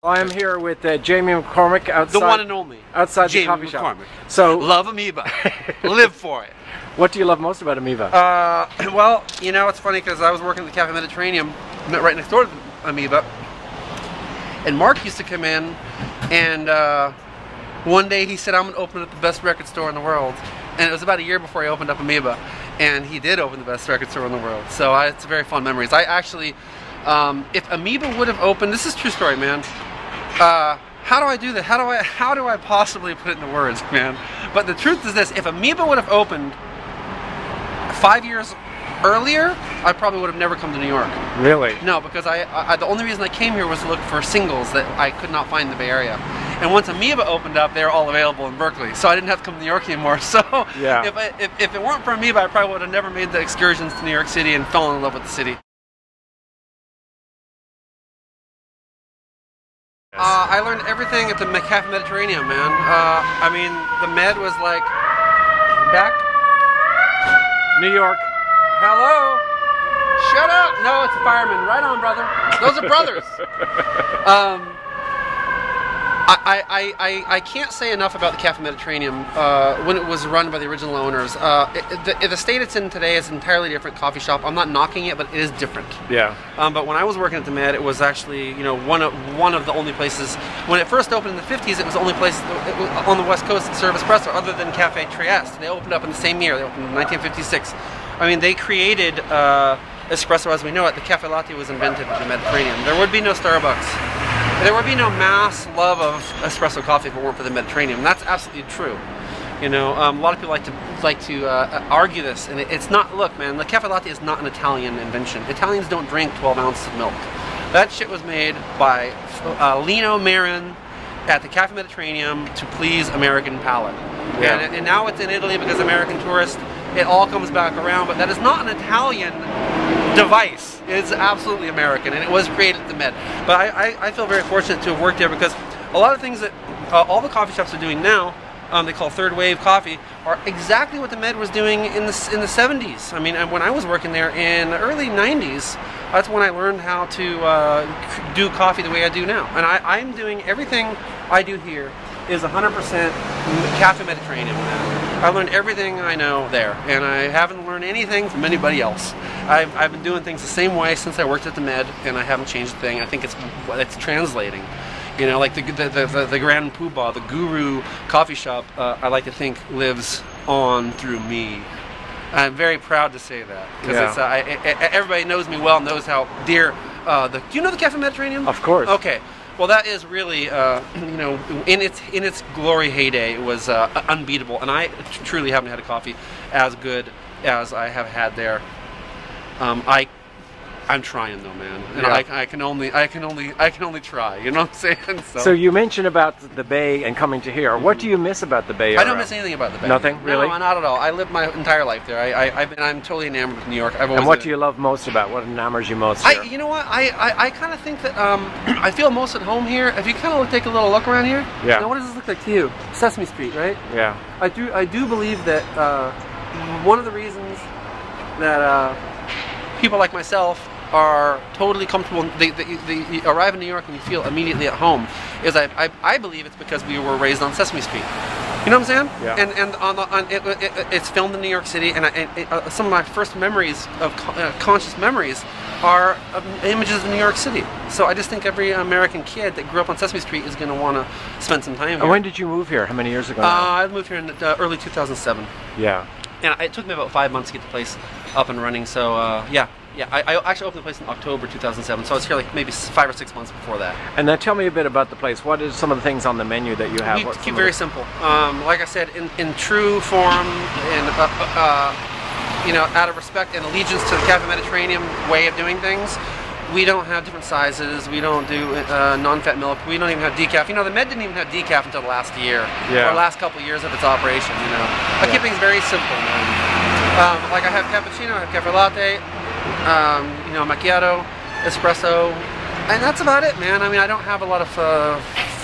I'm here with Jamie McCormick outside. The one and only. Outside Jamie the coffee shop. McCormick. So, love Amoeba. Live for it. What do you love most about Amoeba? Well, you know, it's funny because I was working at the Cafe Mediterranean right next door to the Amoeba. And Mark used to come in and one day he said, I'm going to open up the best record store in the world. And it was about a year before he opened up Amoeba. And he did open the best record store in the world. So it's very fun memories. I actually, if Amoeba would have opened, this is a true story, man. How do I do that? How do I possibly put it into words, man? But the truth is this: if Amoeba would have opened 5 years earlier, I probably would have never come to New York. Really? No, because the only reason I came here was to look for singles that I could not find in the Bay Area. And once Amoeba opened up, they were all available in Berkeley, so I didn't have to come to New York anymore. So yeah. if it weren't for Amoeba, I probably would have never made the excursions to New York City and fell in love with the city. I learned everything at the Cafe Mediterranean, man. I mean, the Med was like, back? New York. Hello? Shut up! No, it's a fireman. Right on, brother. Those are brothers. I can't say enough about the Cafe Mediterranean when it was run by the original owners. The state it's in today is an entirely different coffee shop. I'm not knocking it, but it is different. Yeah. But when I was working at the Med, it was actually, you know, one of the only places. When it first opened in the 50s, it was the only place on the West Coast that served espresso, other than Cafe Trieste. They opened up in the same year. They opened in 1956. I mean, they created espresso as we know it. The Cafe Latte was invented in the Mediterranean. There would be no Starbucks. There would be no mass love of espresso coffee if it weren't for the Mediterranean. And that's absolutely true. You know, a lot of people like to argue this, and it's not. Look, man, the Cafe Latte is not an Italian invention. Italians don't drink 12 ounces of milk. That shit was made by Lino Marin at the Cafe Mediterranean to please American palate. Yeah. And now it's in Italy because American tourists. It all comes back around, but that is not an Italian device. It's absolutely American, and it was created at the Med. But I feel very fortunate to have worked there because a lot of things that all the coffee shops are doing now, they call third wave coffee, are exactly what the Med was doing in the 70s. I mean, when I was working there in the early 90s, that's when I learned how to do coffee the way I do now. And I'm doing everything I do here is 100% Cafe Mediterranean. I learned everything I know there, and I haven't learned anything from anybody else. I've been doing things the same way since I worked at the Med, and I haven't changed a thing. I think it's translating. You know, like the Grand Poobah, the guru coffee shop, I like to think lives on through me. I'm very proud to say that because everybody knows me well, knows how dear. Do you know the Cafe Mediterranean? Of course. Okay. Well, that is really, you know, in its glory heyday, it was unbeatable, and I truly haven't had a coffee as good as I have had there. I'm trying though, man, and yeah. I can only try. You know what I'm saying? So you mentioned about the Bay and coming to here. What do you miss about the Bay Area? I don't miss anything about the Bay. Nothing, really? No, not at all. I lived my entire life there. I'm totally enamored with New York. And what do you love most about? What enamors you most here? You know what? I kind of think that I feel most at home here. If you kind of take a little look around here. Yeah. Now, what does this look like to you? Sesame Street, right? Yeah. I do believe that one of the reasons that people like myself are totally comfortable. They arrive in New York and you feel immediately at home. Is I believe it's because we were raised on Sesame Street. You know what I'm saying? Yeah. And it's filmed in New York City, and some of my first memories of conscious memories are images of New York City. So I just think every American kid that grew up on Sesame Street is going to want to spend some time here. And when did you move here? How many years ago now? I moved here in early 2007. Yeah. And it took me about 5 months to get the place up and running. So yeah. I actually opened the place in October 2007, so I was here like maybe 5 or 6 months before that. And then tell me a bit about the place. What is some of the things on the menu that you have? We keep very simple. Like I said, in true form, and you know, out of respect and allegiance to the Cafe Mediterranean way of doing things, we don't have different sizes. We don't do non-fat milk. We don't even have decaf. You know, the Med didn't even have decaf until last year, or last couple of years of its operation. You know, I keep things very simple, man. Like I have cappuccino, I have cafe latte. You know, macchiato, espresso, and that's about it, man. I mean, I don't have a lot of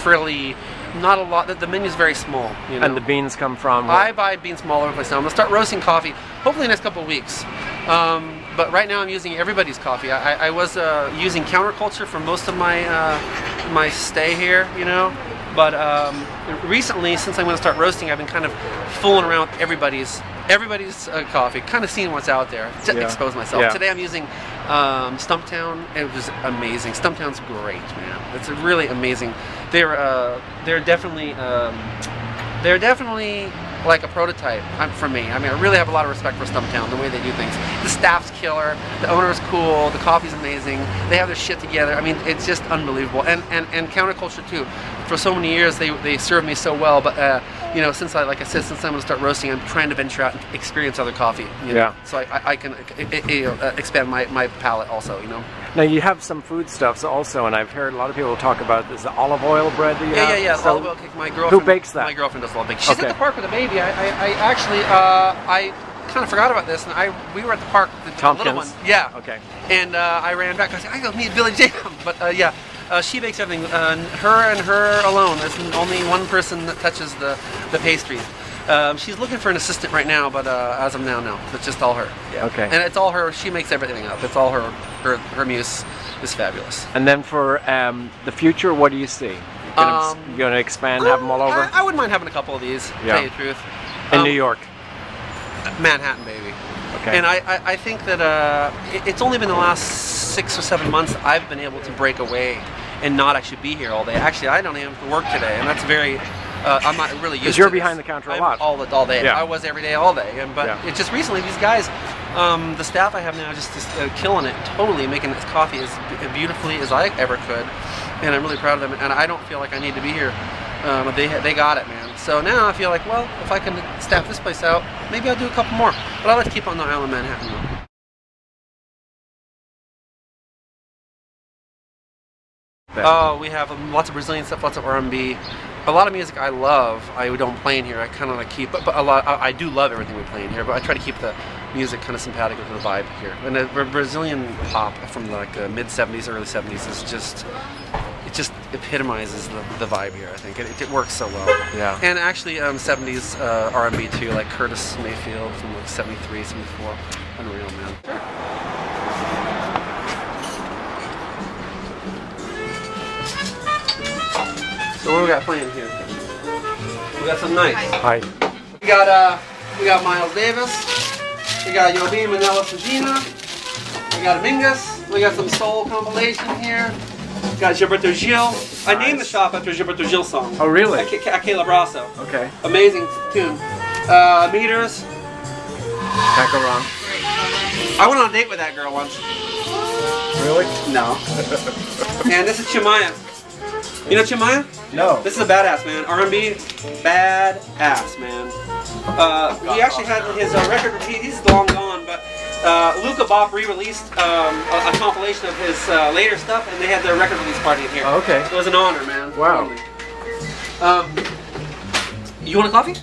frilly, not a lot. The menu's very small. You know? And the beans come from? I buy beans from all over the place now. I'm gonna start roasting coffee, hopefully in the next couple of weeks. But right now I'm using everybody's coffee. I was using counterculture for most of my my stay here, you know. But recently, since I'm going to start roasting, I've been kind of fooling around with everybody's coffee, kind of seeing what's out there to expose myself. Today I'm using Stumptown. It was amazing. Stumptown's great, man. It's really amazing. They're definitely like a prototype for me. I mean, I really have a lot of respect for Stumptown, the way they do things. The staff's killer, the owner's cool, the coffee's amazing, they have their shit together. I mean, it's just unbelievable. And counterculture too. For so many years, they served me so well, but you know, since like I said, since I'm going to start roasting, I'm trying to venture out and experience other coffee. You know? So I can expand my palate also, you know. Now you have some foodstuffs also, and I've heard a lot of people talk about this, the olive oil bread that you have. Yeah. So olive oil cake. My girlfriend. Who bakes that? My girlfriend does all bake. She's at the park with a baby. I actually I kind of forgot about this, and we were at the park with the little one. Yeah. Okay. And I ran back. I was like, I go meet Billy J. But yeah. She bakes everything. Her alone. There's only one person that touches the pastries. She's looking for an assistant right now, but as of now, no. It's just all her. Yeah. Okay. And it's all her. She makes everything up. It's all her. Her muse is fabulous. And then for the future, what do you see? You're going to expand, have them all over? I wouldn't mind having a couple of these, to tell you the truth. In New York? Manhattan, baby. Okay. And I think that it's only been the last 6 or 7 months I've been able to break away and not actually be here all day. Actually, I don't even have to work today, and that's very. I'm not really used to. Because you're behind the counter a lot. All day. Yeah. I was every day, all day. But it's just recently these guys, the staff I have now, just killing it, totally making this coffee as beautifully as I ever could, and I'm really proud of them. And I don't feel like I need to be here. But they got it, man. So now I feel like, well, if I can staff this place out, maybe I'll do a couple more. But I'll like to keep on the island of Manhattan though. Oh, we have lots of Brazilian stuff, lots of R&B. A lot of music I love, I don't play in here. I kind of like keep, but a lot. I do love everything we play in here, but I try to keep the music kind of sympathetic with the vibe here. And the Brazilian pop from like the mid '70s, early '70s is just, it just epitomizes the vibe here. I think it works so well. Yeah. And actually, '70s R&B too, like Curtis Mayfield from like '73, '74. Unreal, man. Sure. So what do we got playing here? We got some nice. Hi. We got Miles Davis. We got Jobim and Ella Regina. We got Mingus. We got some soul compilation here. We got Gilberto Gil. I named the shop after a Gilberto Gil song. Oh really? Aquele Abraço. Okay. Amazing tune. Meters. Can't go wrong. I went on a date with that girl once. Really? No. And this is Chimaya. You know Chimaya? No. This is a badass, man. R&B, badass, man. We actually had his record, he's long gone, but Luca Bop re-released a compilation of his later stuff, and they had their record release party in here. Oh, okay. It was an honor, man. Wow. Totally. You want a coffee?